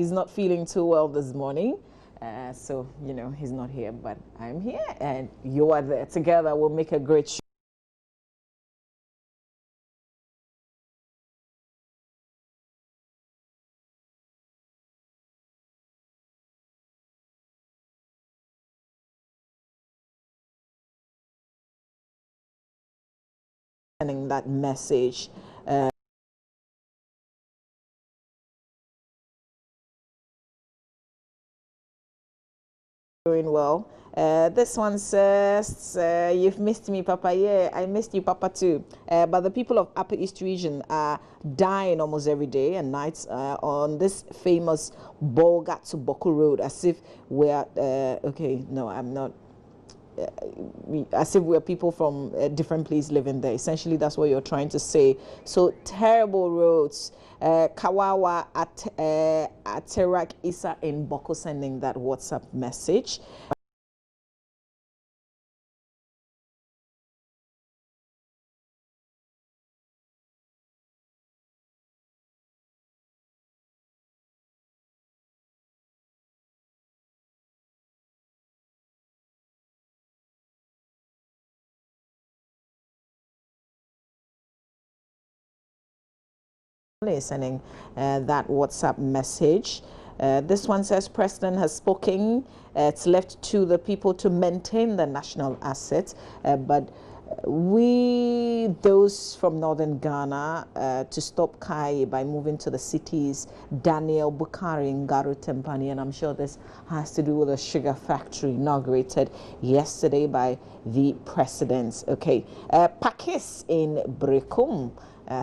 He's not feeling too well this morning. So, he's not here, but I'm here and you are there. Together, we'll make a great show. Sending that message. Doing well. This one says, you've missed me, Papa. Yeah, I missed you, Papa, too. But the people of Upper East Region are dying almost every day and nights on this famous Bolga to Boku Road, as if we're, okay, no, I'm not. As if we're people from a different place living there. Essentially, that's what you're trying to say. So terrible roads. Kawawa at Terak Isa in Boko sending that WhatsApp message. Sending that WhatsApp message. This one says President has spoken. It's left to the people to maintain the national assets, but we, those from northern Ghana, to stop Kai by moving to the cities. Daniel Bukari in Garu Tempani, and I'm sure this has to do with a sugar factory inaugurated yesterday by the presidents. Okay, Pakis in Brekum.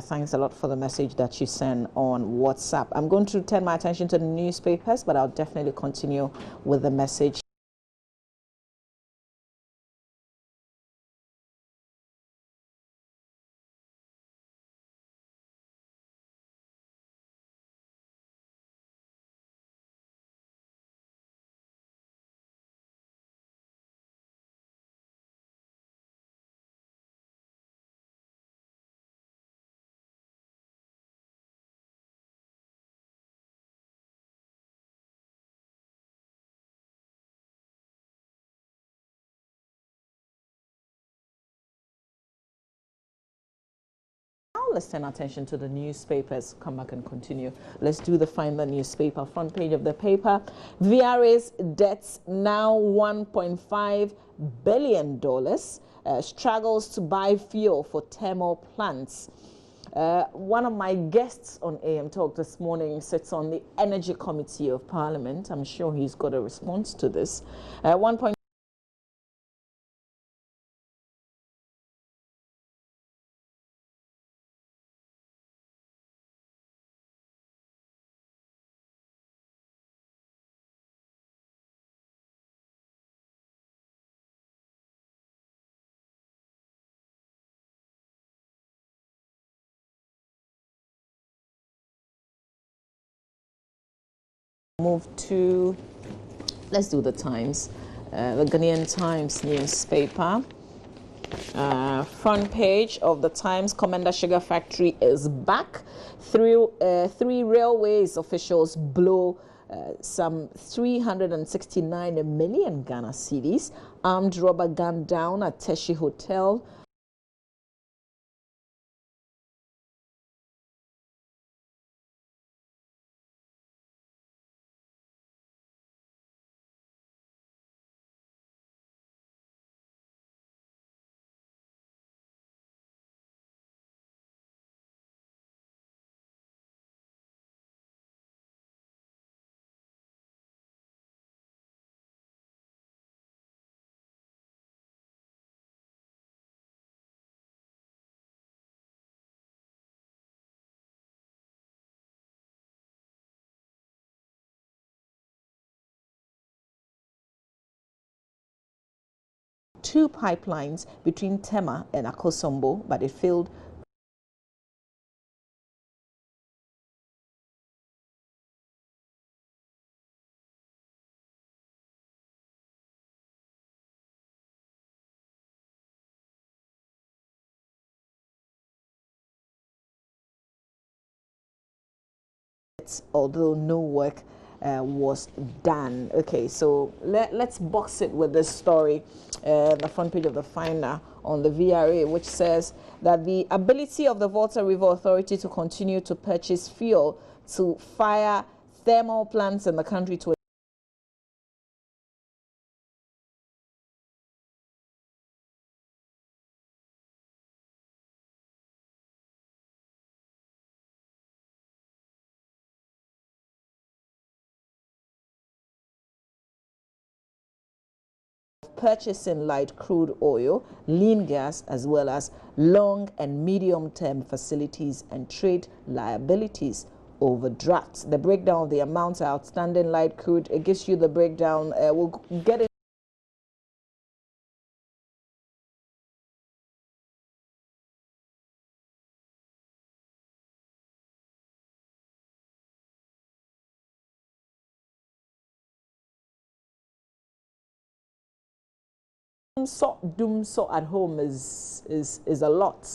Thanks a lot for the message that you send on WhatsApp. I'm going to turn my attention to the newspapers, but I'll definitely continue with the message. Let's turn attention to the newspapers. Come back and continue. Let's do the Find the newspaper. Front page of the paper. VRA's debts now $1.5 billion. Struggles to buy fuel for thermal plants. One of my guests on AM Talk this morning sits on the Energy Committee of Parliament. I'm sure he's got a response to this. 1. Move to, let's do the Times, the Ghanaian Times newspaper. Front page of the Times, Commander Sugar Factory is back. Three railways officials blow some 369 million Ghana cedis. Armed robber gunned down at Teshi Hotel. Two pipelines between Tema and Akosombo, but it failed. Although no work was done. Okay, so let's box it with this story, the front page of the Finder on the VRA, which says that the ability of the Volta River Authority to continue to purchase fuel to fire thermal plants in the country to purchasing light crude oil, lean gas, as well as long and medium-term facilities and trade liabilities overdrafts. The breakdown of the amounts outstanding light crude, it gives you the breakdown. We'll get it. So at home is a lot.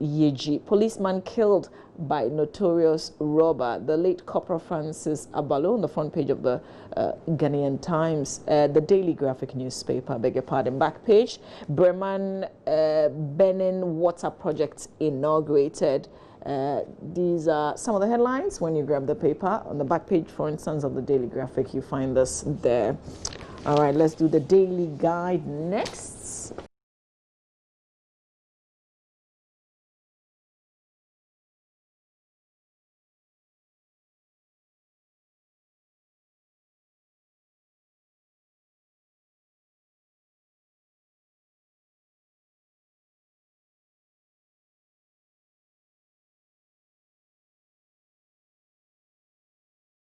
Yeji, policeman killed by notorious robber. The late Corporal Francis Abalo on the front page of the Ghanaian Times, the Daily Graphic newspaper, beg your pardon, back page. Bremen Benin water project inaugurated. These are some of the headlines when you grab the paper. On the back page, for instance, of the Daily Graphic, you find this there. All right, let's do the Daily Guide next.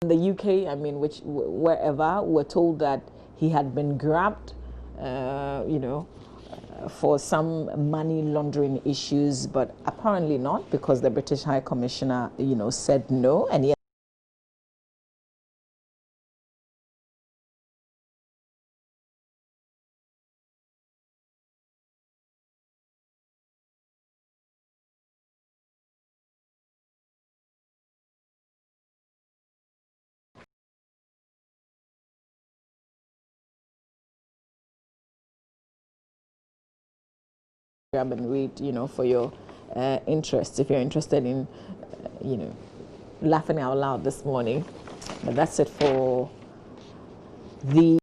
In the UK, I mean, wherever, we're told that he had been grabbed, for some money laundering issues, but apparently not, because the British High Commissioner, said no, and yet grab and read, for your interest, if you're interested in, laughing out loud this morning. But that's it for the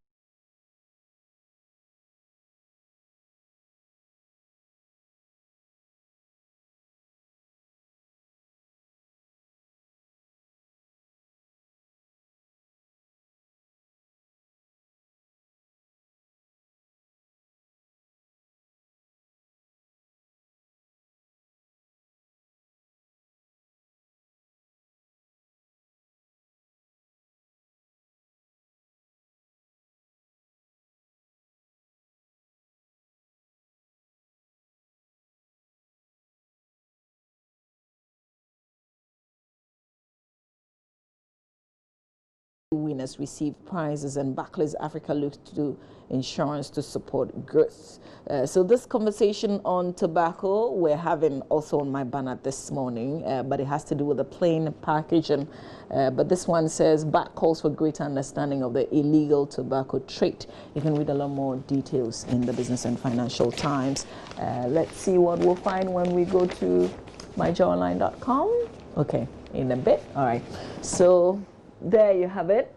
winners receive prizes, and Barclays Africa looks to do insurance to support growth. So this conversation on tobacco we're having also on my banner this morning, but it has to do with the plain package. And but this one says BAT calls for greater understanding of the illegal tobacco trade. You can read a lot more details in the Business and Financial Times. Let's see what we'll find when we go to myjoyonline.com. Okay, in a bit. All right, so there you have it.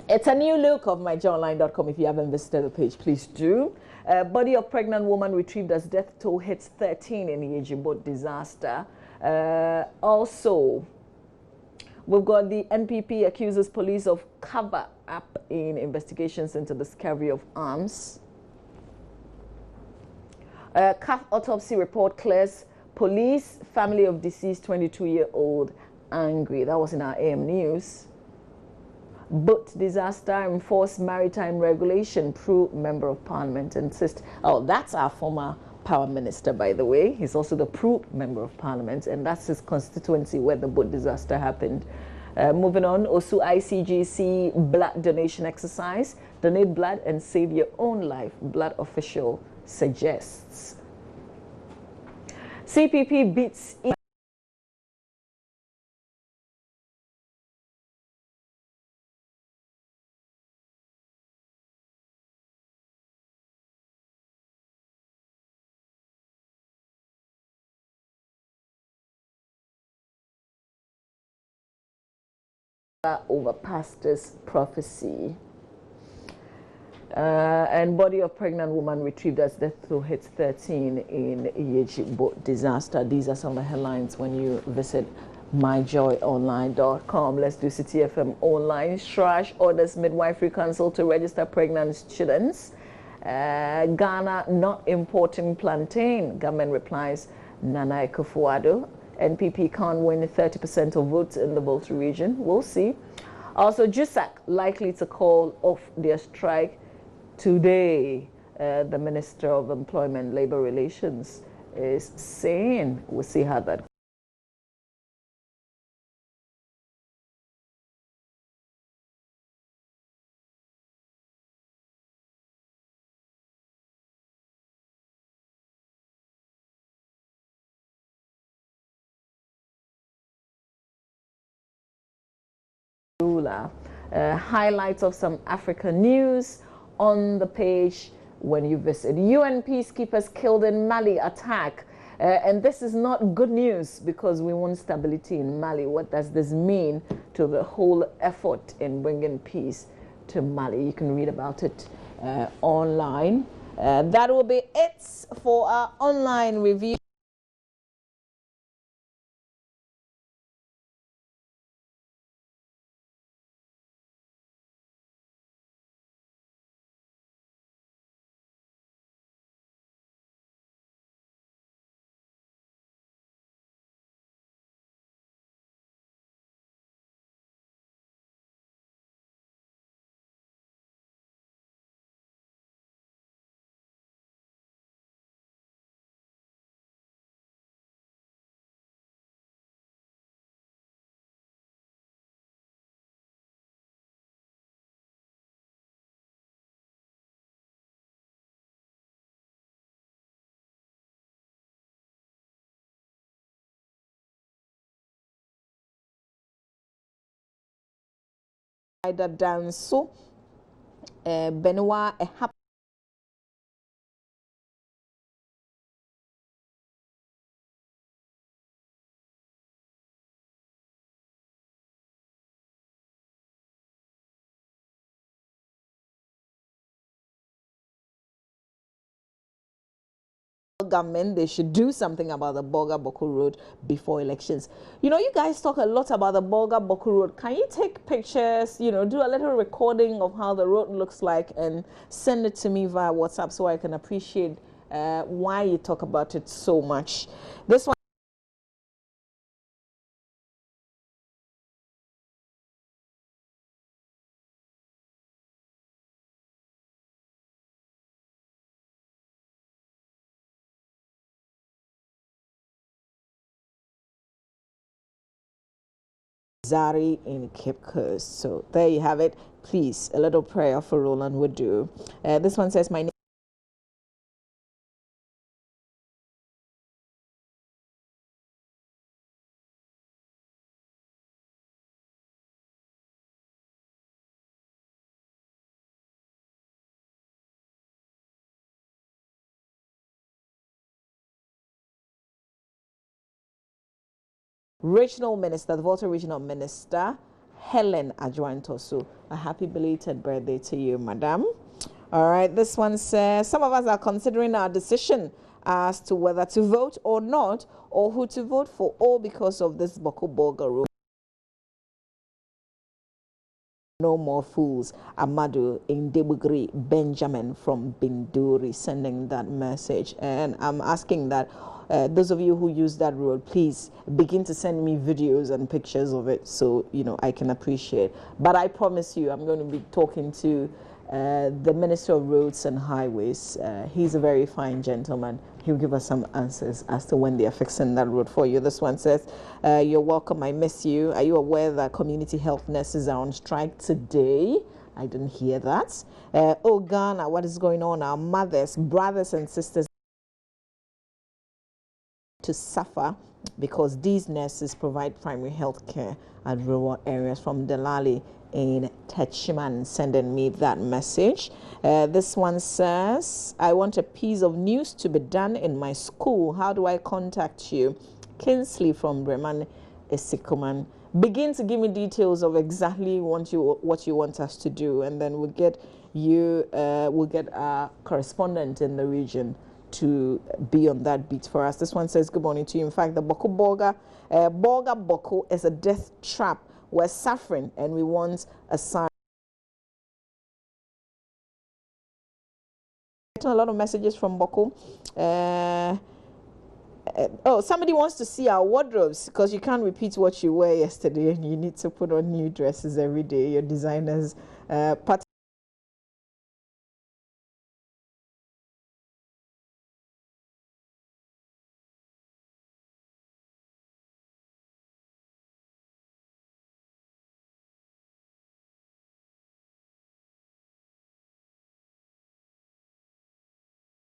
It's a new look of myjoyonline.com. If you haven't visited the page, please do. Body of pregnant woman retrieved as death toll hits 13 in the Yejibot disaster. Also, we've got the NPP accuses police of cover-up in investigations into the discovery of arms. CAF autopsy report clears police, family of deceased 22-year-old angry. That was in our AM News. Boat disaster enforced maritime regulation. Pro member of parliament insists. Oh, that's our former Power Minister, by the way. He's also the Pro Member of Parliament, and that's his constituency where the boat disaster happened. Moving on, Osu ICGC blood donation exercise. Donate blood and save your own life, blood official suggests. CPP beats over pastor's prophecy. And body of pregnant woman retrieved as death through hit 13 in Yeji boat disaster. These are some of the headlines when you visit myjoyonline.com. Let's do City FM online. Shrash orders midwifery council to register pregnant students. Ghana not importing plantain. Government replies Nana Akufo-Addo. NPP can't win 30% of votes in the Volta region. We'll see. Also, JUSAC likely to call off their strike today. The Minister of Employment Labor Relations is saying. We'll see how that goes. Highlights of some African news on the page when you visit. UN peacekeepers killed in Mali attack. And this is not good news because we want stability in Mali. What does this mean to the whole effort in bringing peace to Mali? You can read about it online. That will be it for our online review. Ida Danso, Benoit government, they should do something about the Bolga Boku Road before elections. You know, you guys talk a lot about the Bolga Boku Road. Can you take pictures, you know, do a little recording of how the road looks like and send it to me via WhatsApp so I can appreciate why you talk about it so much. This one. Zari in Cape Coast. So there you have it. Please, a little prayer for Roland would do. This one says, my name Regional Minister, the Volta Regional Minister, Helen Adjoantosu. A happy belated birthday to you, madam. All right, this one says, some of us are considering our decision as to whether to vote or not, or who to vote for, all because of this Boku Bolga rule. No more fools. Amadu Indebugri Benjamin from Binduri sending that message. And I'm asking that those of you who use that road, please begin to send me videos and pictures of it so, you know, I can appreciate. But I promise you, I'm going to be talking to the Minister of Roads and Highways. He's a very fine gentleman. He'll give us some answers as to when they are fixing that road for you. This one says, you're welcome, I miss you. Are you aware that community health nurses are on strike today? I didn't hear that. Oh, Ghana, what is going on? Our mothers, brothers and sisters to suffer because these nurses provide primary health care at rural areas. From Delali in Techiman sending me that message. This one says, I want a piece of news to be done in my school. How do I contact you? Kinsley from Bremen Isikuman. Begin to give me details of exactly what you want us to do, and then we'll get our correspondent in the region to be on that beat for us. This one says, good morning to you. In fact, the Boko Boga Boko is a death trap. We're suffering and we want a sign. A lot of messages from Boko. Oh, somebody wants to see our wardrobes because you can't repeat what you wear yesterday and you need to put on new dresses every day. Your designers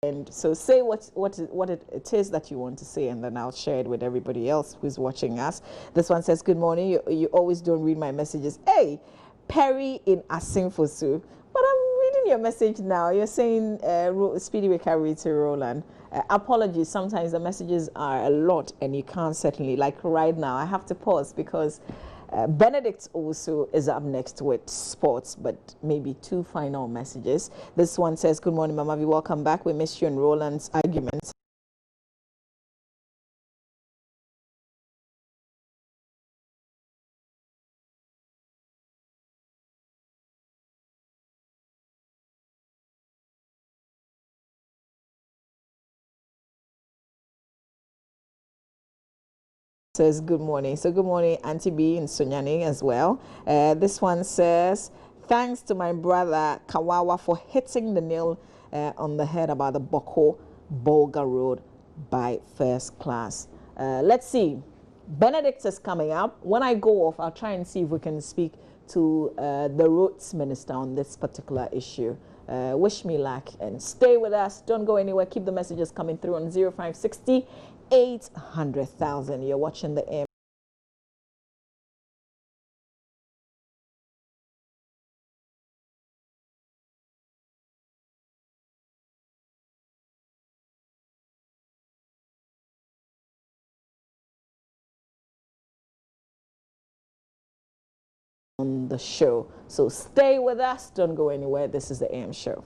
and so say what it is that you want to say, and then I'll share it with everybody else who's watching us. This one says, good morning. You always don't read my messages. Hey, Perry in Asinfosu. But I'm reading your message now. You're saying speedy recovery to Roland. Apologies. Sometimes the messages are a lot and you can't certainly, like right now, I have to pause because Benedict also is up next with sports, but maybe two final messages. This one says, good morning, Mama V. Welcome back. We missed you and Roland's arguments. Says good morning. So good morning, Auntie B and Sunyani as well. This one says, thanks to my brother Kawawa for hitting the nail on the head about the Boko Bolga Road by first class. Let's see. Benedict is coming up. When I go off, I'll try and see if we can speak to the roads minister on this particular issue. Wish me luck and stay with us. Don't go anywhere. Keep the messages coming through on 0560 800,000. You're watching the air. On the show. So stay with us. Don't go anywhere. This is the AM show.